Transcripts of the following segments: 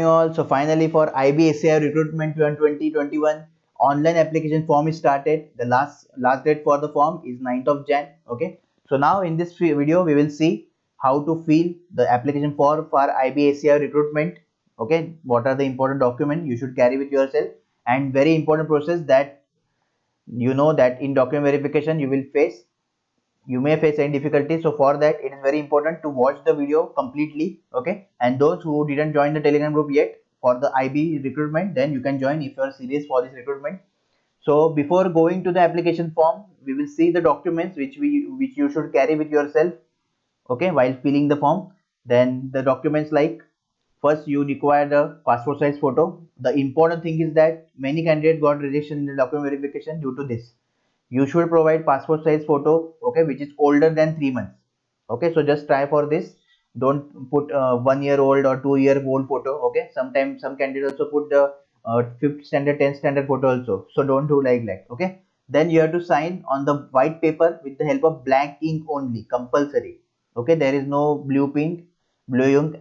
All. So finally for IBSCI recruitment 2021 online application form is started. The last date for the form is 9th of Jan. Okay. So now in this video we will see how to fill the application form for IBSCI recruitment. Okay. What are the important documents you should carry with yourself, and very important process that you know that in document verification you may face any difficulty. So for that it is very important to watch the video completely. Okay, and those who didn't join the Telegram group yet for the IB recruitment, then you can join if you are serious for this recruitment. So before going to the application form, we will see the documents which you should carry with yourself, okay, while filling the form. Then the documents like, first you require the passport size photo. The important thing is that many candidates got rejection in the document verification due to this. You should provide passport size photo, okay, which is older than 3 months. Okay, so just try for this. Don't put 1 year old or 2 year old photo. Okay, sometimes some candidates also put the 5th standard 10th standard photo also, so don't do like that. Okay, then you have to sign on the white paper with the help of black ink only, compulsory. Okay, there is no blue ink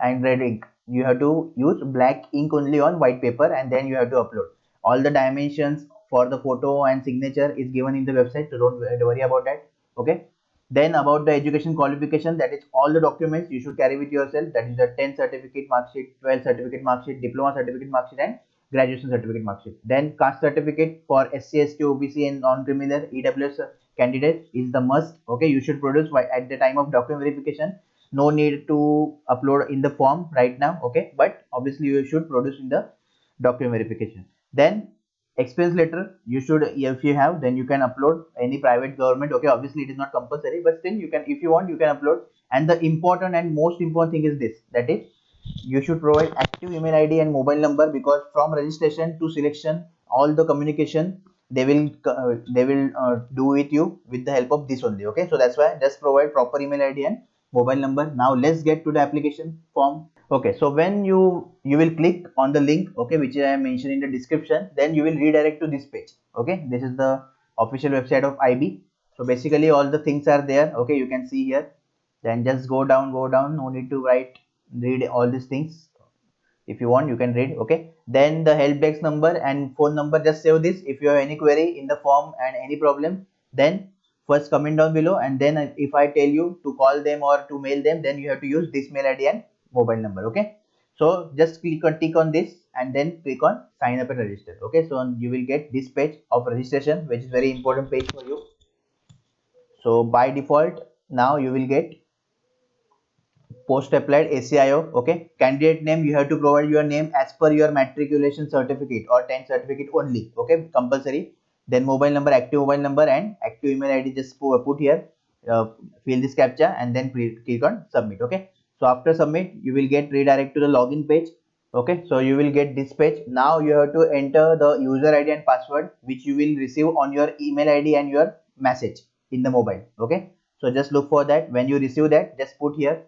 and red ink. You have to use black ink only on white paper, and then you have to upload all the dimensions for the photo and signature is given in the website, so don't worry about that. Okay, then about the education qualification, that is all the documents you should carry with yourself. That is the 10th certificate mark sheet, 12th certificate mark sheet, diploma certificate mark sheet, and graduation certificate mark sheet. Then caste certificate for SC, ST, OBC and non-criminal EWS candidate is the must. Okay, you should produce at the time of document verification. No need to upload in the form right now. Okay, but obviously you should produce in the document verification. Then expense letter you should, if you have, then you can upload any private government. Okay, obviously it is not compulsory, but still you can, if you want, you can upload. And the important and most important thing is this, that is you should provide active email ID and mobile number, because from registration to selection all the communication they will do with you with the help of this only. Okay, so that's why just provide proper email ID and mobile number. Now let's get to the application form. Okay, so when you will click on the link, okay, which I mentioned in the description, then you will redirect to this page. Okay, this is the official website of IB. So basically all the things are there. Okay, you can see here. Then just go down, no need to read all these things. If you want, you can read. Okay, then the help desk number and phone number, just save this. If you have any query in the form and any problem, then first comment down below, and then if I tell you to call them or to mail them, then you have to use this mail ID and mobile number. Okay, so just tick on this and then click on sign up and register. Okay, so you will get this page of registration, which is very important page for you. So by default now you will get post applied ACIO. Okay, candidate name, you have to provide your name as per your matriculation certificate or 10th certificate only. Okay, compulsory. Then mobile number, active mobile number and active email ID, just put here. Fill this captcha and then click on submit. Okay, so after submit you will get redirect to the login page. Okay, so you will get this page. Now you have to enter the user ID and password which you will receive on your email ID and your message in the mobile. Okay, so just look for that. When you receive that, just put here.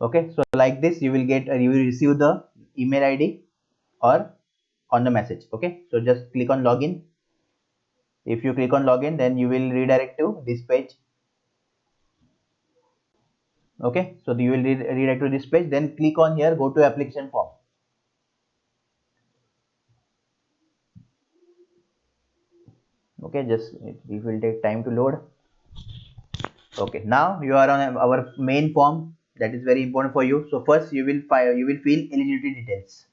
Okay, so like this you will get, you will receive the email ID or on the message. Okay, so just click on login. If you click on login, then you will redirect to this page. Okay, so you will redirect to this page, then click on here, go to application form. Okay, just it will take time to load. Okay, now you are on our main form, that is very important for you. So first you will fill eligibility details.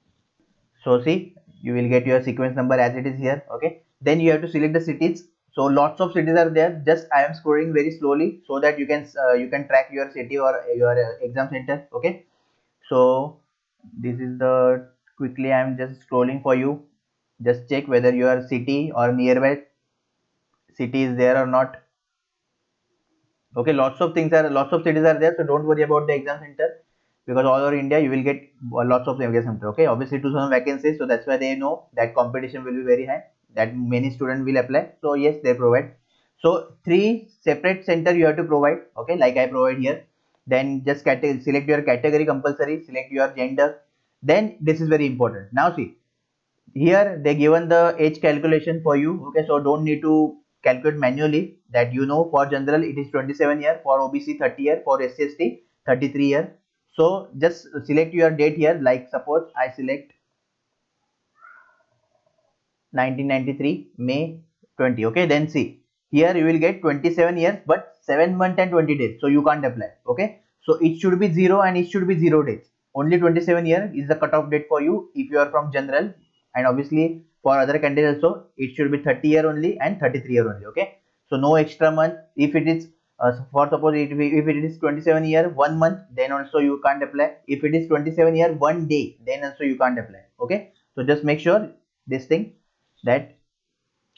So see, you will get your sequence number as it is here. Okay, then you have to select the cities. So lots of cities are there. Just I am scrolling very slowly so that you can track your city or your exam center. Okay, so this is the, quickly I am just scrolling for you. Just check whether your city or nearby city is there or not. Okay, lots of cities are there, so don't worry about the exam center, because all over India you will get lots of exam center. Okay, obviously 2000 vacancies, so that's why they know that competition will be very high, that many students will apply. So yes, they provide. So 3 separate center you have to provide. Okay, like I provide here. Then just select your category compulsory, select your gender. Then this is very important. Now see, here they given the age calculation for you. Okay, so don't need to calculate manually. That you know, for general it is 27 year, for OBC 30 year, for SC ST 33 year. So just select your date here. Like suppose I select 1993 May 20. Okay, then see here you will get 27 years but 7 months and 20 days, so you can't apply. Okay, so it should be 0 and it should be 0 days. Only 27 year is the cutoff date for you if you are from general, and obviously for other candidates also it should be 30 year only and 33 year only. Okay, so no extra month. If it is for suppose if it is 27 year 1 month, then also you can't apply. If it is 27 year 1 day, then also you can't apply. Okay, so just make sure this thing, that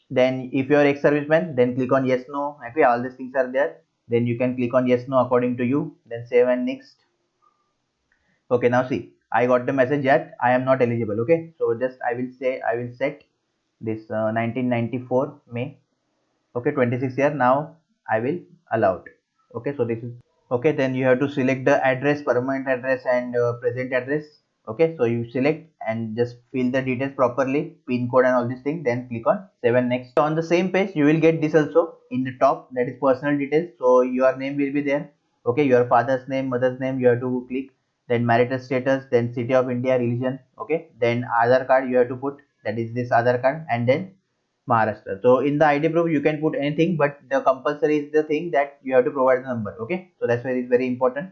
then if you are ex-serviceman, then click on yes no. Okay, all these things are there, then you can click on yes no according to you, then save and next. Okay, now see, I got the message that I am not eligible. Okay, so just I will say I will set this 1994 May. Okay, 26 year. Now I will allow it. Okay, so this is okay. Then you have to select the address, permanent address and present address. Okay, so you select and just fill the details properly, pin code and all these things, then click on save and next. On the same page you will get this also in the top, that is personal details. So your name will be there. Okay, your father's name, mother's name, you have to click, then marital status, then city of India, religion. Okay, then Aadhaar card you have to put, that is this Aadhaar card, and then Maharashtra. So in the ID proof you can put anything, but the compulsory is the thing that you have to provide the number. Okay, so that's why it's very important.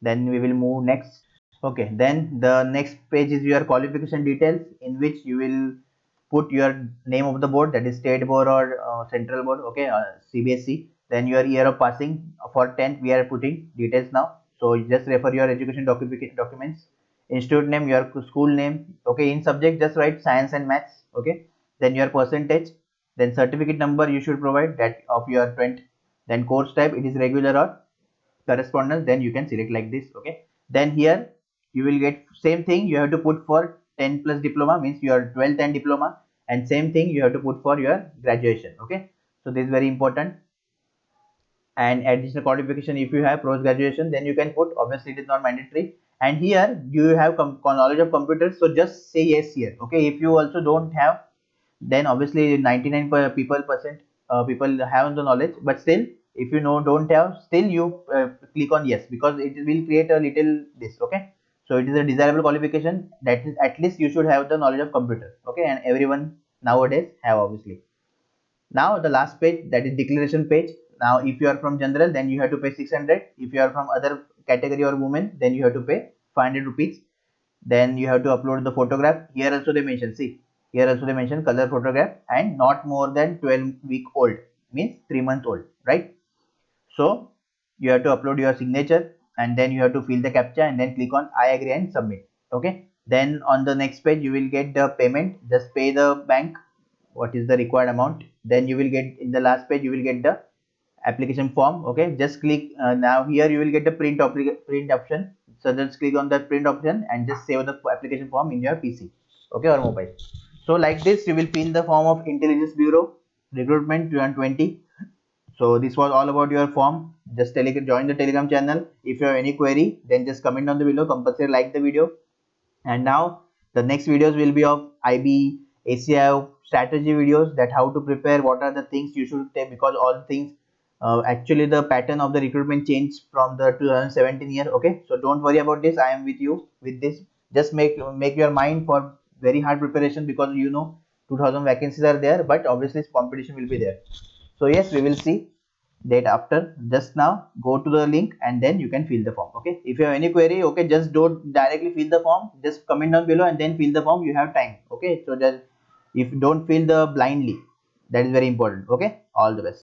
Then we will move next. Okay, then the next page is your qualification details, in which you will put your name of the board, that is state board or central board. Okay, CBSE. Then your year of passing for 10th we are putting details now. So you just refer your education documents, institute name, your school name. Okay, in subject just write science and maths. Okay, then your percentage, then certificate number you should provide that of your 20. Then course type, it is regular or correspondence, then you can select like this. Okay, then here you will get same thing you have to put for 10 plus diploma, means your 12th and diploma, and same thing you have to put for your graduation. Okay, so this is very important. And additional qualification, if you have post graduation, then you can put, obviously it is not mandatory. And here do you have knowledge of computers, so just say yes here. Okay, if you also don't have, then obviously 99 people have the knowledge, but still if you know don't have, still you click on yes, because it will create a little this. Okay, so it is a desirable qualification, that is at least you should have the knowledge of computer. Okay, and everyone nowadays have, obviously. Now the last page, that is declaration page. Now if you are from general, then you have to pay 600. If you are from other category or women, then you have to pay 500 rupees. Then you have to upload the photograph. Here also they mention, see, here also they mention color photograph and not more than 12-week old, means 3 months old, right? So you have to upload your signature, and then you have to fill the captcha and then click on I agree and submit. Okay, then on the next page you will get the payment, just pay the bank what is the required amount. Then you will get in the last page, you will get the application form. Okay, just click now here you will get the print option, so just click on that print option and just save the application form in your PC, okay, or mobile. So like this you will fill the form of Intelligence Bureau Recruitment 2020. So this was all about your form. Just join the Telegram channel. If you have any query, then just comment down the below. Compulsory like the video. And now the next videos will be of IB, ACI strategy videos, that how to prepare, what are the things you should take, because all the things actually the pattern of the recruitment changed from the 2017 year. Okay, so don't worry about this. I am with you with this. Just make your mind for very hard preparation, because 2000 vacancies are there, but obviously competition will be there. So yes, we will see that after. Just now go to the link and then you can fill the form. Okay, if you have any query, okay, just don't directly fill the form, just comment down below and then fill the form. You have time. Okay, so that if you don't fill the blindly, that is very important. Okay, all the best.